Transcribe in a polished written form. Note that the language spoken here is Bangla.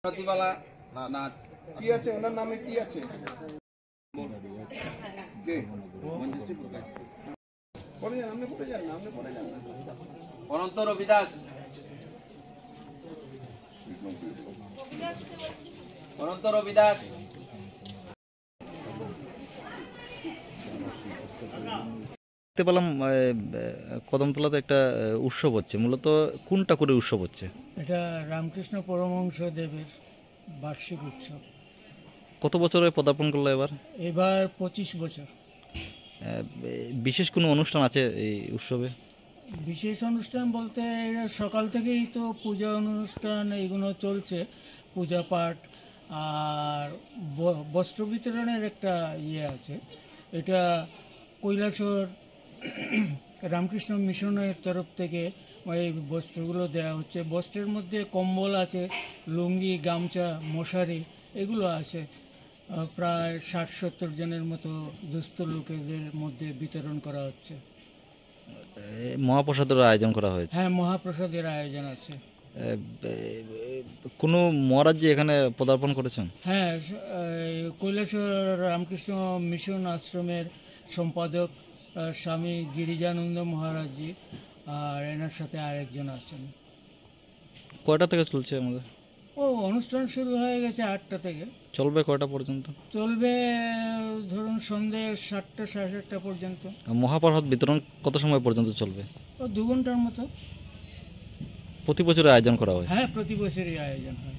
প্রতিবালা না কি আছে ওনার নামে কি আছে কে মঞ্জুশ্রী প্রকাশ পড়ে যান আপনি পড়ে যান আপনি পড়ে যান অনন্ত রবি দাস অনন্ত রবি দাস দেখতে পেলাম কদমতলাতে একটা উৎসব হচ্ছে, মূলত কোন ঠাকুরের উৎসব হচ্ছে? এটা রামকৃষ্ণ পরমহংস দেবের বার্ষিক উৎসব। কত বছরে পদার্পণ করলো এবার? এবার 25 বছর। বিশেষ কোনো অনুষ্ঠান আছে এই উৎসবে? বিশেষ অনুষ্ঠান বলতে এরা সকাল থেকেই তো পূজা অনুষ্ঠান এইগুলো চলছে, পূজা পাঠ আর বস্ত্র বিতরণের একটা ইয়ে আছে। এটা কৈলাসহর রামকৃষ্ণ মিশনের তরফ থেকে এই বস্ত্রগুলো দেওয়া হচ্ছে। বস্ত্রের মধ্যে কম্বল আছে, লুঙ্গি, গামছা, মশারি এগুলো আছে। প্রায় 60-70 জনের মতো দুস্থ লোকেদের মধ্যে বিতরণ করা হচ্ছে। মহাপ্রসাদের আয়োজন করা হয়েছে? হ্যাঁ, মহাপ্রসাদের আয়োজন আছে। কোনো মহারাজ এখানে পদার্পণ করেছেন? হ্যাঁ, কৈলাসহর রামকৃষ্ণ মিশন আশ্রমের সম্পাদক স্বামী গিরিজানন্দ মহারাজজি আর এনার সাথে আরেকজন আছেন। কয়টা থেকে চলছে আমাদের? অনুষ্ঠান শুরু হয়ে গেছে 8টা থেকে। চলবে কয়টা পর্যন্ত? চলবে ধরুন সন্ধ্যে 7টা, 7:30 পর্যন্ত। মহাপ্রসাদ বিতরণ কত সময় পর্যন্ত চলবে? 2 ঘন্টার মতো। প্রতি বছর আয়োজন করা হয়? হ্যাঁ, প্রতি বছরই আয়োজন হয়।